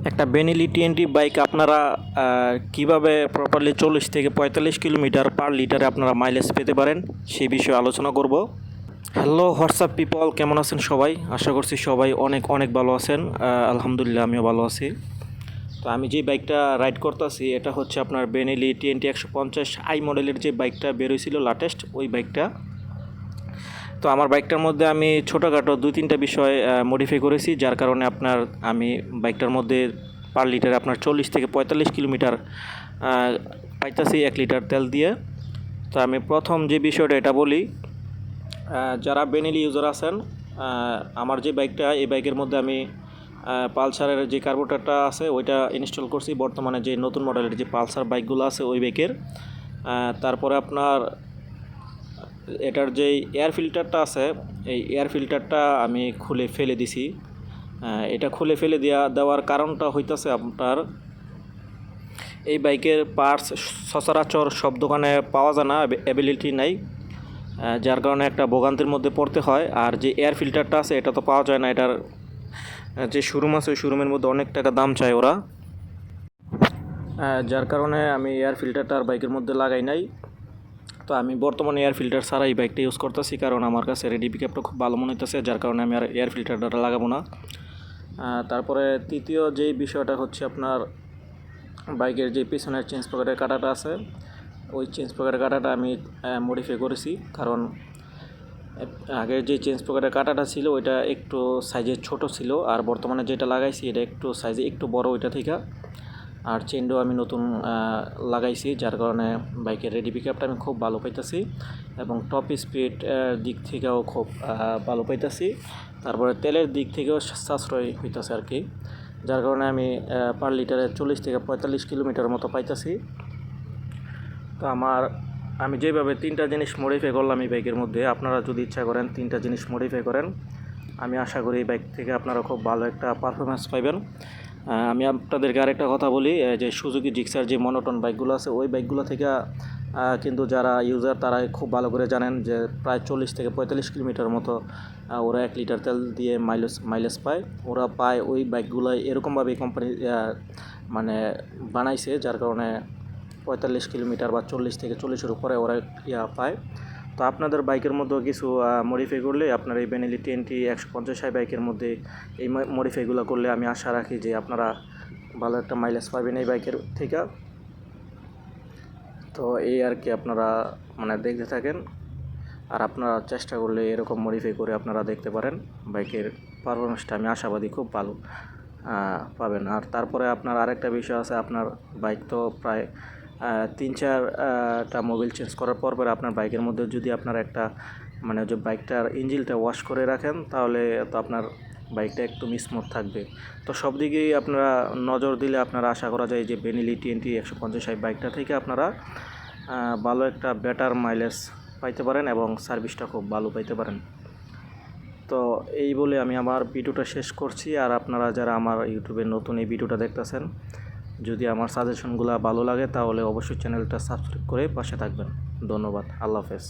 একটা Benelli TNT bike আপনারা কিভাবে প্রপারলি 40 থেকে 45 কিলোমিটার পার লিটারে আপনারা মাইলেজ পেতে পারেন সেই বিষয়ে আলোচনা করব। হ্যালো হোয়াটসঅ্যাপ পিপল, কেমন আছেন সবাই? আশা করছি সবাই অনেক অনেক ভালো আছেন। আলহামদুলিল্লাহ আমিও ভালো আছি। তো আমি যে বাইকটা রাইড করতেছি এটা হচ্ছে আপনার বেনেলি টিএনটি 150i মডেলের যে বাইকটা বেরোয়ছিল লাটেস্ট, ওই বাইকটা। তো আমার বাইকটার মধ্যে আমি ছোটোখাটো 2-3টা বিষয় মডিফাই করেছি, যার কারণে আমি বাইকটার মধ্যে পার লিটারে আপনার 40 থেকে 45 কিলোমিটার পাইতাছি 1 লিটার তেল দিয়ে। তো আমি প্রথম যে বিষয়টা এটা বলি, যারা বেনেলি ইউজার আছেন, আমার যে বাইকটা, এই বাইকের মধ্যে আমি পালসারের যে কার্বোরেটরটা আছে ওইটা ইনস্টল করছি। বর্তমানে যে নতুন মডেলের যে পালসার বাইকগুলো আছে ওই বাইকের। তারপরে আপনার এটার যে এয়ার ফিল্টারটা আছে, এই এয়ার ফিল্টারটা আমি খুলে ফেলে দিছি। এটা খুলে ফেলে দেওয়ার কারণটা হইতাছে আপনার এই বাইকের পার্টস সচরাচর সব দোকানে পাওয়া যায় না, অ্যাভেলেবিলিটি নাই, যার কারণে একটা ভোগান্তির মধ্যে পড়তে হয়। আর যে এয়ার ফিল্টারটা আছে এটা তো পাওয়া যায় না, এটার যে শোরুম আছে ওই শোরুমের মধ্যে অনেক টাকা দাম চায় ওরা, যার কারণে আমি এয়ার ফিল্টারটা আর বাইকের মধ্যে লাগাই নাই। তো আমি বর্তমানে এয়ার ফিল্টার ছাড়া এই বাইকটা ইউজ করতেছি, কারণ আমার কাছে রেডি পিকআপটা খুব ভালো মনে হইতেছে, যার কারণে আমি আর এয়ার ফিল্টারটা লাগাবো না। তারপরে তৃতীয় যেই বিষয়টা হচ্ছে আপনার বাইকের যে পিছনের চেঞ্জ পকেটের কাঁটাটা আছে, ওই চেঞ্জ পকেটের কাঁটাটা আমি মডিফাই করেছি। কারণ আগের যে চেঞ্জ পকেটের কাঁটাটা ছিল ওইটা একটু সাইজে ছোট ছিল, আর বর্তমানে যেটা লাগাইছি এটা একটু সাইজে একটু বড় ওইটা থেকে। আর চেনটাও আমি নতুন লাগাইছি, যার কারণে বাইকের রেডি পিকআপটা আমি খুব ভালো পাইতেছি এবং টপ স্পিড দিক থেকেও খুব ভালো পাইতেছি। তারপরে তেলের দিক থেকেও সাশ্রয় হইতেছে আর কি, যার কারণে আমি পার লিটারে 40 থেকে 45 কিলোমিটার মতো পাইতেছি। তো আমি যেভাবে 3টা জিনিস মডিফাই করলাম এই বাইকের মধ্যে, আপনারা যদি ইচ্ছা করেন 3টা জিনিস মডিফাই করেন, আমি আশা করি এই বাইক থেকে আপনারা খুব ভালো একটা পারফরমেন্স পাইবেন। আমি আপনাদেরকে আরেকটা কথা বলি, যে সুজুকি জিক্সার যে মনোটন বাইকগুলো আছে ওই বাইকগুলো থেকে কিন্তু যারা ইউজার তারা খুব ভালো করে জানেন যে প্রায় 40 থেকে 45 কিলোমিটার মতো ওরা 1 লিটার তেল দিয়ে মাইলেজ পায়। ওরা পায় ওই বাইকগুলো এরকমভাবে কোম্পানি মানে বানাইছে, যার কারণে 45 কিলোমিটার বা 40 থেকে 40-এর উপরে ওরা পায়। তো আপনাদের বাইকের মধ্যেও কিছু মডিফাই করলে, আপনার এই বেনেলি টিএনটি 150i বাইকের মধ্যে এই মডিফাইগুলো করলে আমি আশা রাখি যে আপনারা ভালো একটা মাইলেজ পাবেন এই বাইকের থেকে। তো এই আর কি, আপনারা দেখতে থাকেন, আর আপনারা চেষ্টা করলে এরকম মডিফাই করে আপনারা দেখতে পারেন বাইকের পারফরমেন্সটা আমি আশাবাদী খুব ভালো পাবেন। আর তারপরে আপনার আরেকটা বিষয় আছে, আপনার বাইক তো প্রায় 3-4টা মোবিল চেঞ্জ করার পর আপনার বাইকের মধ্যে যদি আপনার একটা যে বাইকটার ইঞ্জিনটা ওয়াশ করে রাখেন, তাহলে তো আপনার বাইকটা একটু স্মুথ থাকবে। তো সব দিকেই আপনারা নজর দিলে আপনারা আশা করা যায় যে বেনেলি টিএনটি 150i বাইকটা থেকে আপনারা ভালো একটা বেটার মাইলেজ পাইতে পারেন এবং সার্ভিসটা খুব ভালো পাইতে পারেন। তো এই বলে আমি আমার ভিডিওটা শেষ করছি। আর আপনারা যারা আমার ইউটিউবে নতুন এই ভিডিওটা দেখতেছেন, যদি আমার সাজেশনগুলো ভালো লাগে তাহলে অবশ্যই চ্যানেলটা সাবস্ক্রাইব করে পাশে থাকবেন। ধন্যবাদ। আল্লাহ হাফেজ।